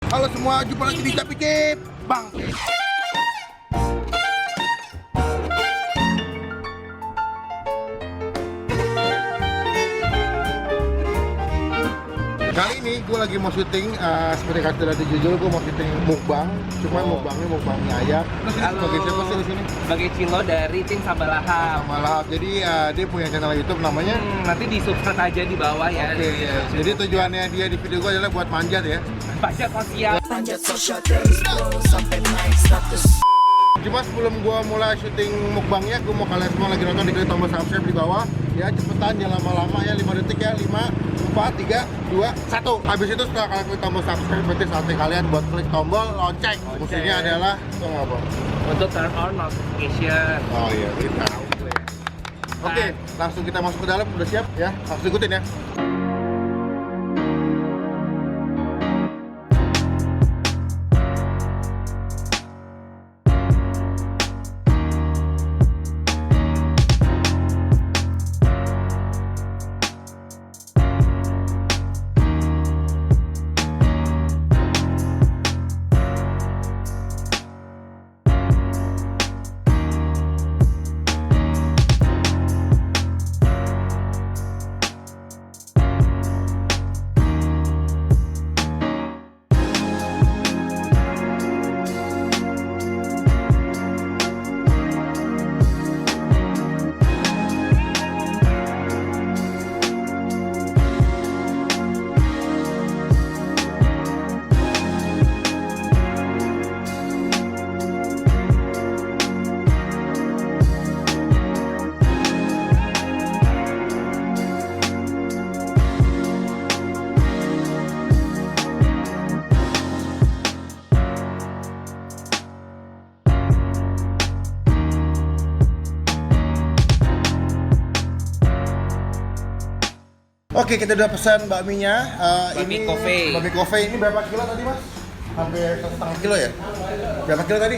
Halo semua, jumpa lagi di Tapi Cip Bang. Kali ini gue lagi mau syuting, seperti kata tadi jujur gue mau syuting mukbang. Cuman mukbangnya mukbang mie ayam. Terus sebagai siapa sih di sini? Sebagai Cilo dari tim Sambal Lahap. Sama Lahap. Jadi dia punya channel YouTube namanya. Nanti di subscribe aja di bawah ya. Oke, ya. Jadi tujuannya dia di video gue adalah buat manjat ya. Panjat sosial. Panjat social terus bro sampai naik status. Cuma sebelum gua mulai syuting mukbangnya, gua mau kalian semua lagi nonton diklik tombol subscribe di bawah. Ya cepetan, jangan lama-lama ya, 5 detik ya, 5, 4, 3, 2, 1. Habis itu setelah kalian klik tombol subscribe, berarti saatnya kalian buat klik tombol lonceng. Fungsinya adalah, itu apa? Untuk turn on notification. Oh iya, kita. Oke, langsung kita masuk ke dalam, udah siap ya? Langsung ikutin ya. Oke, kita udah pesan bakminya. Bakmi Cafe. Bakmi Cafe ini berapa kilo tadi, Mas? Hampir setengah kilo ya? Berapa kilo tadi?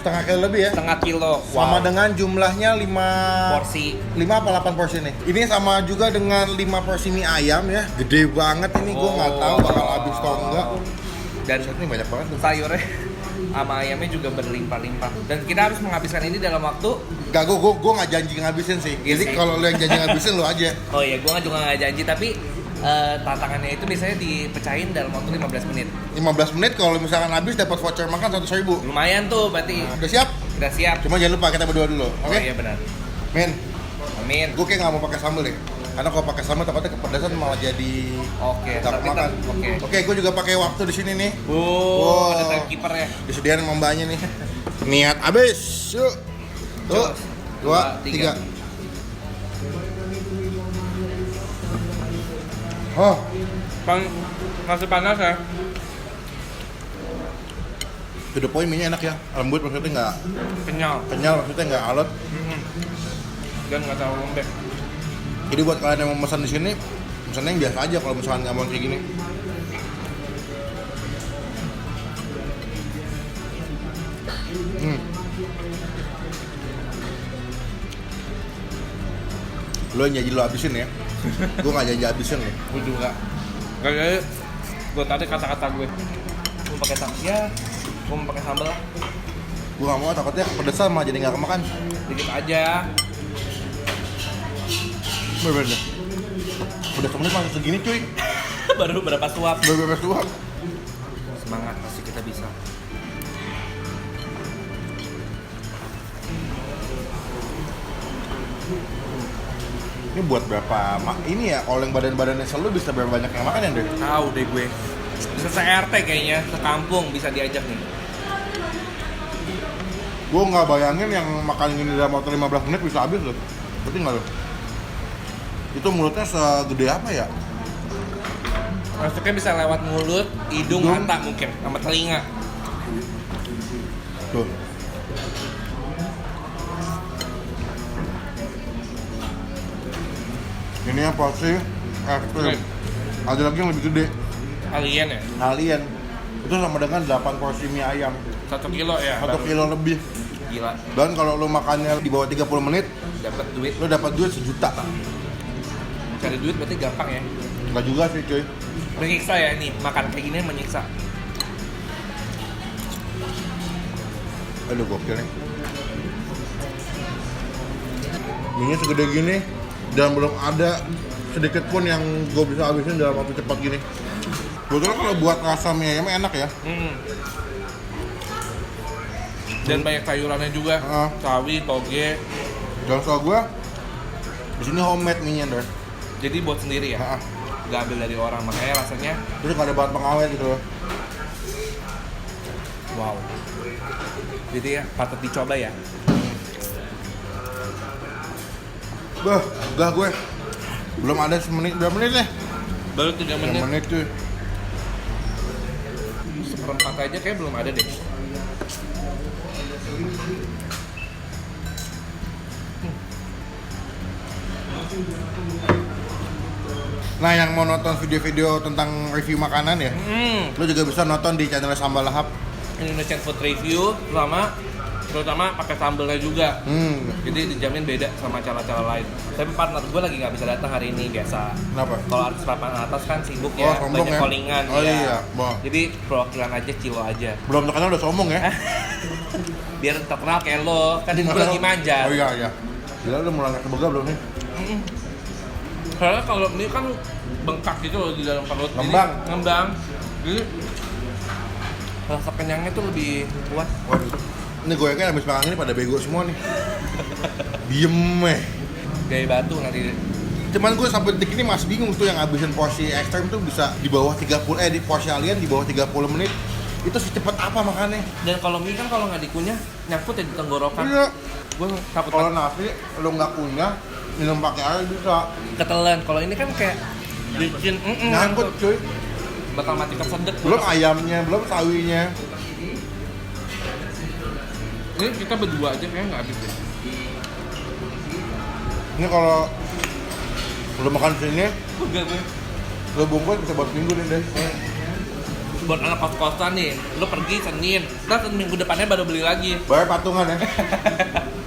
Setengah kilo lebih ya? Setengah kilo. Sama dengan jumlahnya 5 Porsi. 5 apa 8 porsi nih. Ini sama juga dengan 5 porsi mie ayam ya. Gede banget ini, gua nggak tahu bakal habis atau enggak. Dan Ini banyak banget tuh. sayurnya sama ayamnya juga berlimpah-limpah. Dan kita harus menghabiskan ini dalam waktu. Gak, gua nggak janji ngabisin sih. Iya Jadi sih. kalau lu yang janji ngabisin lu aja. Oh iya, gue juga nggak janji, tapi tantangannya itu biasanya dipecahin dalam waktu 15 menit. 15 menit kalau misalkan habis dapat voucher makan 100.000. Lumayan tuh, berarti Udah siap? udah siap. Cuma jangan lupa kita berdua dulu, oke? Oh iya benar. Min, Amin. gue kayak nggak mau pakai sambal deh. Karena kalau pakai sambal takutnya kepedesan malah jadi Oke, nggak tapi makan. oke. Oke, gue juga pakai waktu di sini nih. Wow, ada timekeeper ya. Disediain sama mbaknya nih. Niat abis, yuk. Tuh, 2, 3. Oh, Masih panas ya? to the point mie-nya enak ya. Lembut maksudnya nggak Kenyal. maksudnya nggak alot. Dan nggak terlalu lembek. Jadi buat kalian yang mau pesan di sini, pesannya yang biasa aja kalau misalkan nggak mau kayak gini. Lo yang janji lo habisin ya. Gue nggak janji habisin ya. Gue juga. Gak jadi. Gue tadi kata-kata gue. Gue pakai sambal. Ya, gue mau pakai sambal lah. Gue nggak mau, takutnya kepedesan malah jadi nggak kemakan. Dikit aja. Bener-bener. Udah kemenit masih segini cuy. Baru berapa suap? Bener-bener suap. Semangat, pasti kita bisa. Ini buat berapa ini ya, oleng badan-badannya selalu bisa berapa banyak yang makan ya, Dre? Tahu deh gue. Bisa se-RT kayaknya, sekampung bisa diajak nih. Gue nggak bayangin yang makan gini dalam waktu 15 menit bisa habis loh. Berarti nggak loh? Itu mulutnya segede apa ya? Masuknya bisa lewat mulut, hidung, Hidung. mata mungkin, sama telinga. Tuh. Ini yang porsi ekstrim. Ada lagi yang lebih gede. Alien ya? Alien. Itu sama dengan 8 porsi mie ayam. 1 kilo ya? 1 kilo lebih. Gila, Dan kalau lo makannya di bawah 30 menit, dapat duit. lo dapat duit 1 juta. Cari duit berarti gampang ya? Enggak juga sih cuy. Menyiksa ya ini, makan kayak gini menyiksa. Aduh gokil nih. Mie segede gini dan belum ada sedikit pun yang gue bisa habisin dalam waktu cepat gini. Sebetulnya kalau buat rasa mie ayam enak ya. Dan banyak sayurannya juga, sawi, toge. Dan soal gue di sini homemade mie-nya deh. Jadi buat sendiri ya, nggak ambil dari orang, makanya rasanya Terus nggak ada bahan pengawet gitu loh. wow. Jadi ya patut dicoba ya. Bah, udah gue. Belum ada semenit, berapa menit nih? Baru 3 menit. 3 menit cuy. Seperempat aja kayak belum ada deh. Nah, yang mau nonton video-video tentang review makanan ya, lo juga bisa nonton di channel Sambal Lahap. Indonesian Food Review terutama pakai sambelnya juga. Jadi dijamin beda sama cara-cara lain. Tapi partner gue lagi nggak bisa datang hari ini biasa. Kenapa? Kalau artis papan atas kan sibuk ya, sombong banyak ya? callingan. Oh ya. iya, boh. Jadi perwakilan aja Cilo aja. Belum terkenal udah sombong ya? Biar terkenal kayak lo, kan gue lagi manja. Oh iya, iya. Gila udah mulai nggak kebega belum nih? Karena kalau ini kan bengkak gitu loh di dalam perut. Ngembang. Jadi rasa kenyangnya tuh lebih puas. Waduh. Ini gue kan habis makan ini pada bego semua nih. Diem Gaya batu nanti. Cuman gue sampai detik ini masih bingung tuh yang habisin porsi ekstrem tuh bisa di bawah 30 di porsi alien di bawah 30 menit. Itu secepat apa makannya? Dan kalau mie kan kalau nggak dikunyah nyangkut ya di tenggorokan. Iya. Gue takut Kalau nasi lo nggak kunyah minum pakai air bisa. ketelan. Kalau ini kan kayak bikin Nyangkut cuy. bakal mati kesedek. Belum ayamnya, belum sawinya. Ini kita berdua aja kayaknya nggak habis deh. Ini kalau lo makan sini, Enggak gue. lo bungkus bisa buat minggu nih deh. Buat anak kos-kosan nih, lo pergi Senin, terus minggu depannya baru beli lagi. Bayar patungan ya.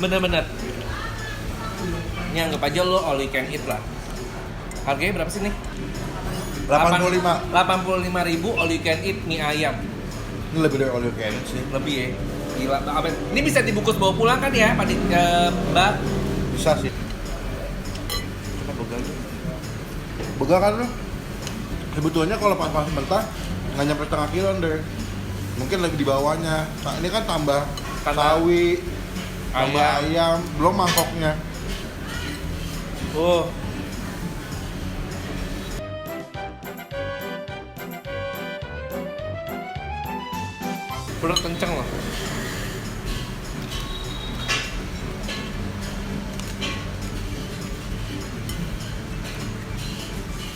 Bener-bener. Ini anggap aja lo all you can eat lah. Harganya berapa sih nih? 85. 85.000 all you can eat mie ayam. Ini lebih dari all you can eat sih. Lebih ya. Gila. Ini bisa dibungkus bawa pulang kan ya, Pak Mbak? Bisa sih. Coba bogal dulu. Begah kan lo? Sebetulnya kalau pas mentah nggak nyampe setengah kilo deh. Mungkin lagi di bawahnya. Nah, ini kan tambah sawi, tambah ayam, belum mangkoknya. Oh. Perut kenceng loh.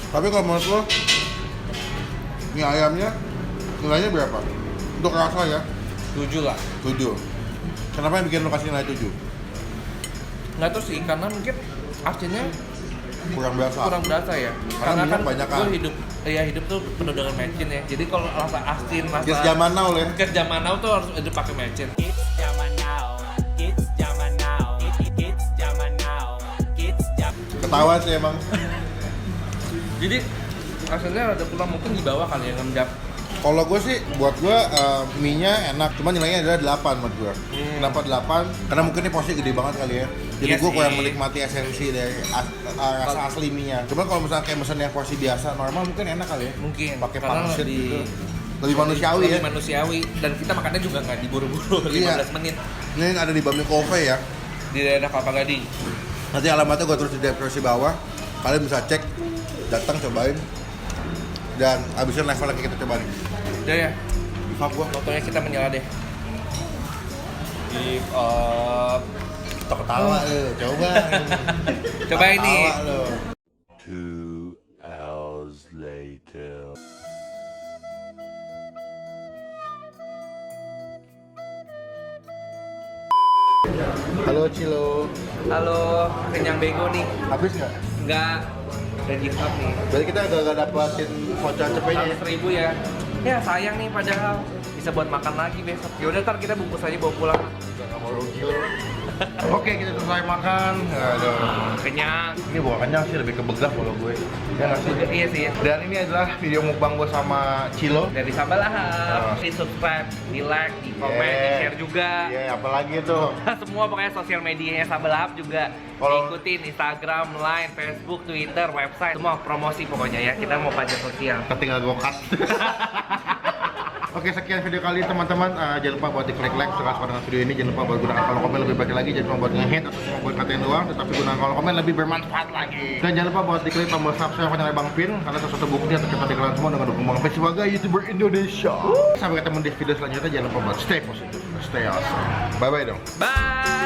Tapi kalau menurut lo, mie ayamnya nilainya berapa? Untuk rasa ya? 7 lah. 7. Kenapa yang bikin lo kasih nilai 7? Nggak tahu sih, karena mungkin asinnya Kurang berasa. kurang berasa ya. Karena minyak kan banyakan. gue hidup tuh penuh dengan mecin ya. Jadi kalau rasa asin, rasa Kids zaman now ya? Kids zaman now tuh harus hidup pakai mecin. Kids zaman now, kids zaman now, kids zaman now, kids zaman. Ketawa sih emang. Jadi asinnya ada kurang mungkin di bawah kali ya ngendap. Kalau gue sih, buat gue mie-nya enak, cuman nilainya adalah 8 menurut gue. Kenapa 8? Karena mungkin ini porsi gede banget kali ya. Jadi Iya gue kurang sih. menikmati esensi dari rasa asli mie-nya. Cuman kalau misalnya kayak mesen yang porsi biasa, normal mungkin enak kali ya. Mungkin Pakai karena pangsit lebih gitu. Lebih manusiawi ya. Lebih manusiawi dan kita makannya juga nggak diburu-buru 15 Iya. menit Ini ada di Bami Cafe ya. di daerah Kelapa Gading. Nanti alamatnya gue tulis di deskripsi bawah. Kalian bisa cek, datang cobain. Dan abisin level lagi kita coba nih. Udah ya, Fuck gua. fotonya kita menyala deh. Give up. Kita ketawa lu, coba. Coba ini. Ketawa lu. 2 hours later. Halo Cilo. Halo, kenyang bego nih. Habis nggak? Nggak, udah give up nih. Berarti kita gak dapatin voucher cepetnya. 100.000 ya. Ya sayang nih padahal bisa buat makan lagi besok. Ya udah ntar kita bungkus aja bawa pulang. Gak mau rugi lo. Oke, kita selesai makan. Aduh. Kenyang. Ini bukan kenyang sih, lebih ke begah kalau gue. Ya nggak sih? Iya sih. Dan ini adalah video mukbang gue sama Cilo. Dari Sabalahap, di subscribe, di like, di komen, di share juga. Iya, apalagi tuh. Semua pokoknya sosial medianya Sabalahap juga ikutin Instagram, Line, Facebook, Twitter, website, semua promosi pokoknya ya. Kita mau pajak sosial. Ketinggal gue cut. Oke, sekian video kali ini teman-teman. Jangan lupa buat di-klik like, suka dengan video ini. Jangan lupa buat gunakan kolom komen lebih baik lagi. Jangan lupa buat nge-hate atau cuma buat katain doang, tetapi gunakan kolom komen lebih bermanfaat lagi. Dan jangan lupa buat di-klik tombol subscribe channel Bang Vin, karena sesuatu bukti atau kita dikalian semua dengan dukung Bang Vin sebagai YouTuber Indonesia. Sampai ketemu di video selanjutnya. Jangan lupa buat stay positif, stay awesome. Bye-bye dong. Bye!